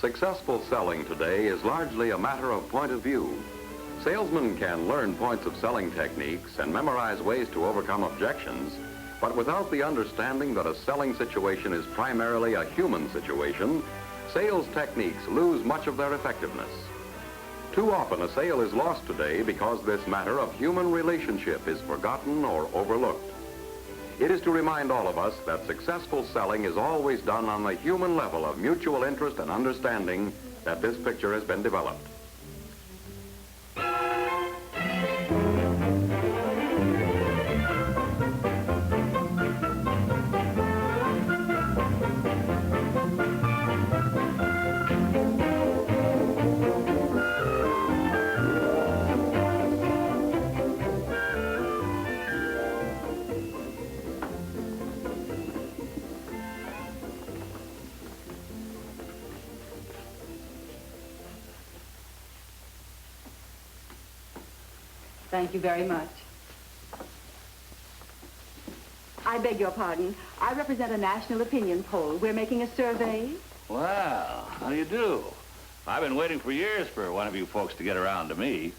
Successful selling today is largely a matter of point of view. Salesmen can learn points of selling techniques and memorize ways to overcome objections, but without the understanding that a selling situation is primarily a human situation, sales techniques lose much of their effectiveness. Too often a sale is lost today because this matter of human relationship is forgotten or overlooked. It is to remind all of us that successful selling is always done on the human level of mutual interest and understanding that this picture has been developed. Thank you very much. I beg your pardon. I represent a national opinion poll. We're making a survey. Well, how do you do? I've been waiting for years for one of you folks to get around to me.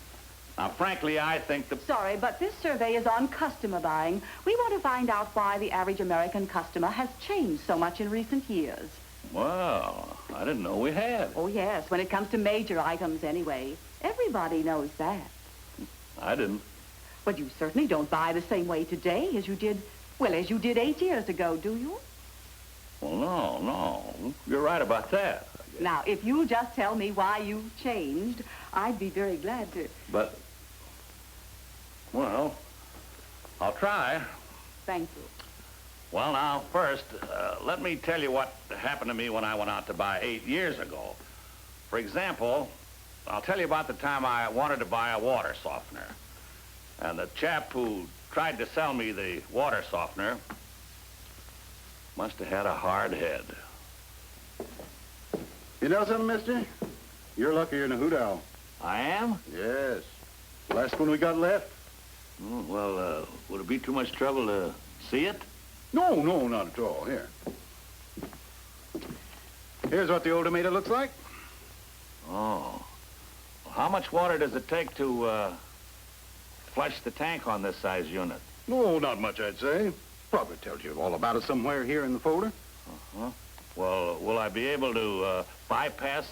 Now, frankly, I think the... Sorry, but this survey is on customer buying. We want to find out why the average American customer has changed so much in recent years. Well, I didn't know we had. Oh, yes, when it comes to major items anyway. Everybody knows that. I didn't. But you certainly don't buy the same way today as you did, well, as you did 8 years ago, do you? Well, no. You're right about that. Now, if you'll just tell me why you've changed, I'd be very glad to. But, well, I'll try. Thank you. Well, now, first, let me tell you what happened to me when I went out to buy 8 years ago. For example, I'll tell you about the time I wanted to buy a water softener. And the chap who tried to sell me the water softener must have had a hard head. You know something, mister? You're luckier than a hoot owl. I am? Yes. Last one we got left. Oh, well, would it be too much trouble to see it? No, not at all. Here. Here's what the old tomato looks like. Oh. Well, how much water does it take to flush the tank on this size unit? No, not much, I'd say. Probably tells you all about it somewhere here in the folder. Uh-huh. Well, will I be able to bypass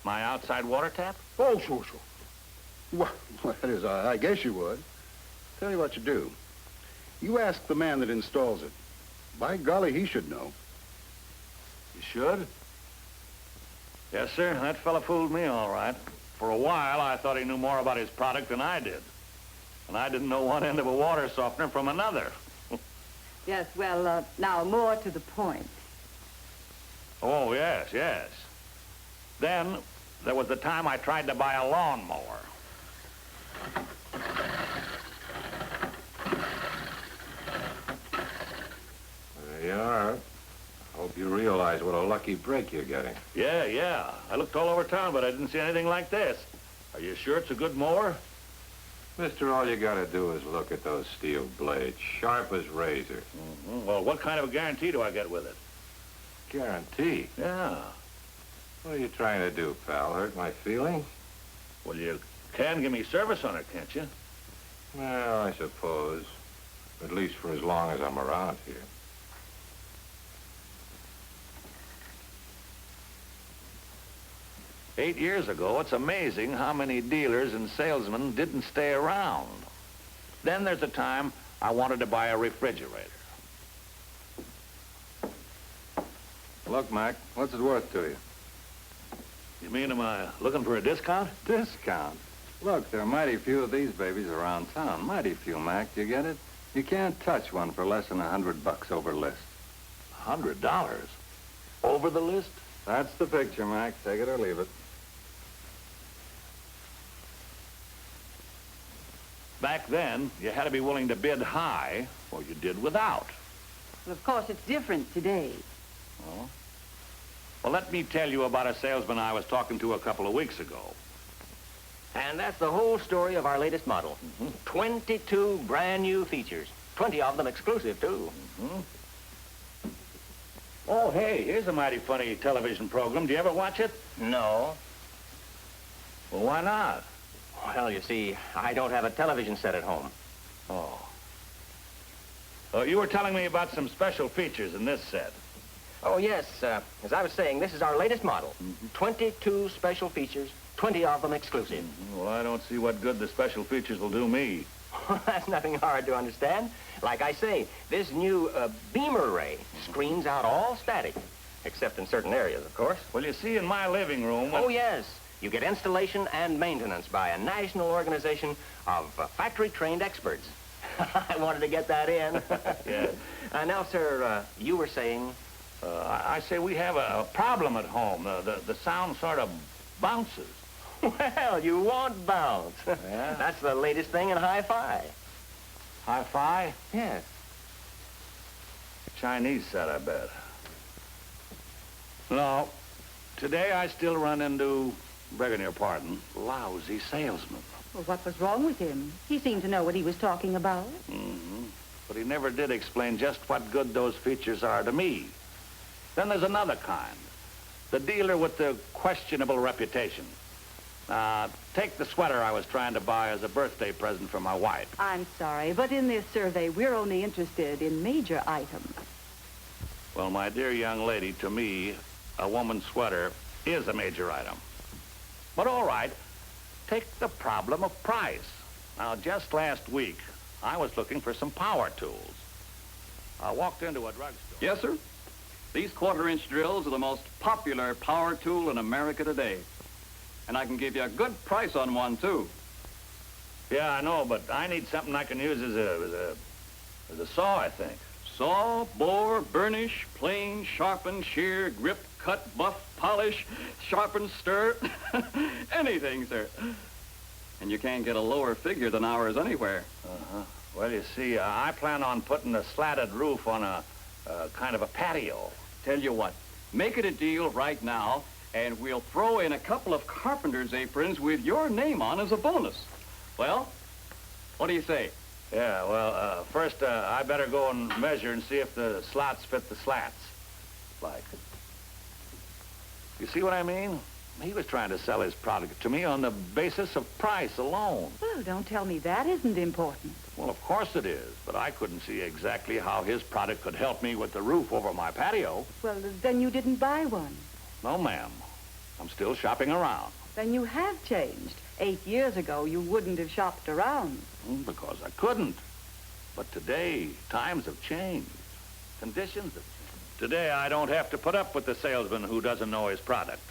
my outside water tap? Oh, sure. Well, that is, I guess you would. Tell you what you do. You ask the man that installs it. By golly, he should know. You should? Yes, sir. That fella fooled me all right. For a while, I thought he knew more about his product than I did. And I didn't know one end of a water softener from another. Yes, well, now more to the point. Oh, yes. Then, there was the time I tried to buy a lawnmower. There you are. Hope you realize what a lucky break you're getting. Yeah. I looked all over town, but I didn't see anything like this. Are you sure it's a good mower? Mister, all you gotta do is look at those steel blades, sharp as razor. Mm-hmm. Well, what kind of a guarantee do I get with it? Guarantee? Yeah. What are you trying to do, pal? Hurt my feelings? Well, you can give me service on it, can't you? Well, I suppose. At least for as long as I'm around here. "8 years ago, it's amazing how many dealers and salesmen didn't stay around. Then there's a time I wanted to buy a refrigerator. Look, Mac, what's it worth to you? You mean, am I looking for a discount? Discount? Look, there are mighty few of these babies around town. Mighty few, Mac. You get it? You can't touch one for less than $100 over list. $100? Over the list? That's the picture, Mac. Take it or leave it. Back then, you had to be willing to bid high, or you did without. Well, of course, it's different today. Oh? Well, let me tell you about a salesman I was talking to a couple of weeks ago. And that's the whole story of our latest model. 22 brand new features. 20 of them exclusive, too. Oh, hey, here's a mighty funny television program. Do you ever watch it? No. Well, why not? Well, you see, I don't have a television set at home. Oh. Oh, you were telling me about some special features in this set. Oh, yes. As I was saying, this is our latest model. 22 special features, 20 of them exclusive. Well, I don't see what good the special features will do me. That's nothing hard to understand. Like I say, this new beamer ray screens out all static, except in certain areas, of course. Well, you see, in my living room... Oh, yes. You get installation and maintenance by a national organization of factory-trained experts. I wanted to get that in. Yeah. Now, sir, you were saying... I say we have a problem at home. The sound sort of bounces. Well, you won't bounce. Yeah? That's the latest thing in hi-fi. Hi-fi? Yes. Chinese set, I bet. No. Today I still run into, begging your pardon, lousy salesman. Well, what was wrong with him? He seemed to know what he was talking about. But he never did explain just what good those features are to me. Then there's another kind. The dealer with the questionable reputation. Take the sweater I was trying to buy as a birthday present for my wife. I'm sorry, but in this survey, we're only interested in major items. Well, my dear young lady, to me, a woman's sweater is a major item. But all right, take the problem of price. Now, just last week, I was looking for some power tools. I walked into a drugstore. Yes, sir. These quarter-inch drills are the most popular power tool in America today. And I can give you a good price on one, too. Yeah, I know, but I need something I can use as a saw, I think. Saw, bore, burnish, plane, sharpen, shear, grip, cut, buff, polish, sharpen, stir. Anything, sir. And you can't get a lower figure than ours anywhere. Uh-huh. Well, you see, I plan on putting a slatted roof on a kind of a patio. Tell you what, make it a deal right now, and we'll throw in a couple of carpenter's aprons with your name on as a bonus. Well, what do you say? Yeah, well, first, I better go and measure and see if the slots fit the slats. Like. You see what I mean? He was trying to sell his product to me on the basis of price alone. Well, don't tell me that isn't important. Well, of course it is, but I couldn't see exactly how his product could help me with the roof over my patio. Well, then you didn't buy one. No, ma'am. I'm still shopping around. Then you have changed. 8 years ago, you wouldn't have shopped around. Because I couldn't. But today, times have changed. Conditions have changed. Today, I don't have to put up with the salesman who doesn't know his product.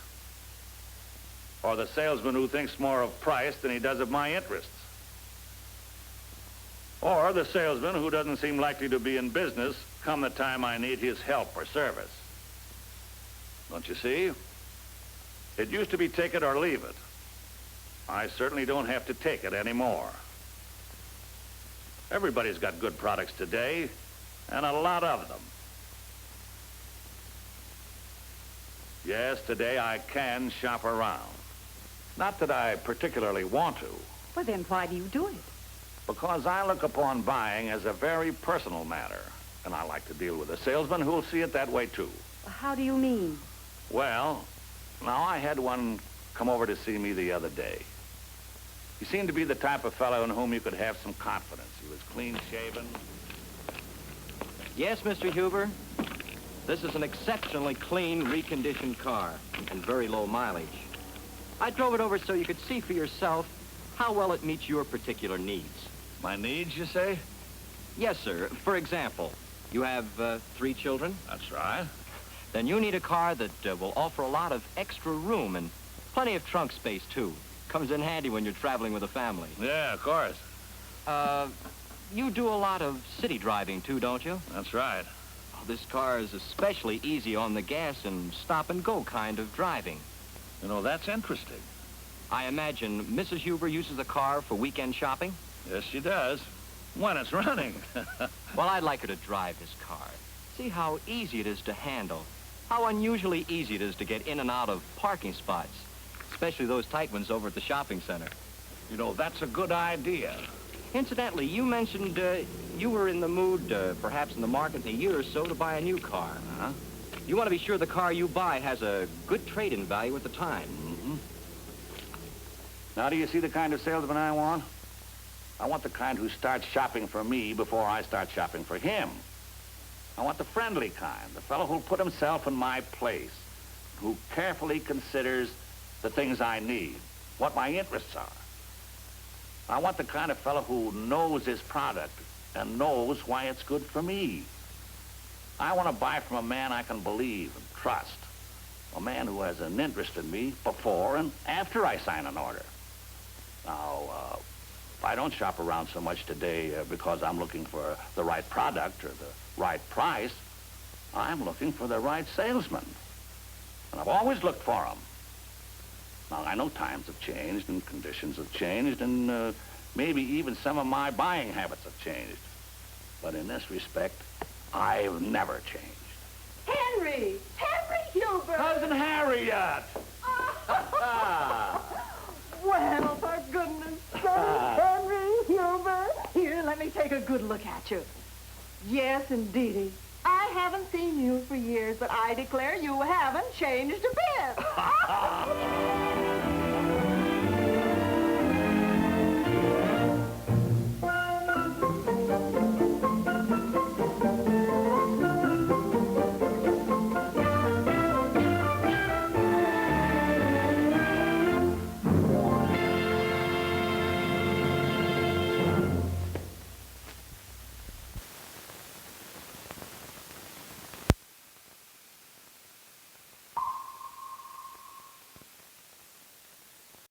Or the salesman who thinks more of price than he does of my interests. Or the salesman who doesn't seem likely to be in business come the time I need his help or service. Don't you see? It used to be take it or leave it. I certainly don't have to take it anymore. Everybody's got good products today, and a lot of them. Yes, today I can shop around. Not that I particularly want to. Well, then why do you do it? Because I look upon buying as a very personal matter, and I like to deal with a salesman who'll see it that way, too. How do you mean? Well, now I had one come over to see me the other day. He seemed to be the type of fellow in whom you could have some confidence. He was clean-shaven. Yes, Mr. Huber. This is an exceptionally clean, reconditioned car and very low mileage. I drove it over so you could see for yourself how well it meets your particular needs. My needs, you say? Yes, sir. For example, you have 3 children? That's right. Then you need a car that will offer a lot of extra room and plenty of trunk space, too. Comes in handy when you're traveling with a family. Yeah, of course. You do a lot of city driving, too, don't you? That's right. Oh, this car is especially easy on the gas and stop-and-go kind of driving. You know, that's interesting. I imagine Mrs. Huber uses the car for weekend shopping? Yes, she does. When it's running. Well, I'd like her to drive this car. See how easy it is to handle. How unusually easy it is to get in and out of parking spots. Especially those tight ones over at the shopping center. You know, that's a good idea. Incidentally, you mentioned you were in the mood, perhaps in the market in a year or so, to buy a new car. Huh? You want to be sure the car you buy has a good trade-in value at the time. Now, do you see the kind of salesman I want? I want the kind who starts shopping for me before I start shopping for him. I want the friendly kind, the fellow who'll put himself in my place, who carefully considers the things I need, what my interests are. I want the kind of fellow who knows his product and knows why it's good for me. I want to buy from a man I can believe and trust, a man who has an interest in me before and after I sign an order. Now, I don't shop around so much today because I'm looking for the right product or the right price. I'm looking for the right salesman. And I've always looked for him. Now, I know times have changed and conditions have changed and maybe even some of my buying habits have changed. But in this respect, I've never changed. Henry! Henry Hilbert! Cousin Harriet! Well, for goodness sake, Henry Hilbert. Here, let me take a good look at you. Yes, indeedy. I haven't seen you for years, but I declare you haven't changed a bit.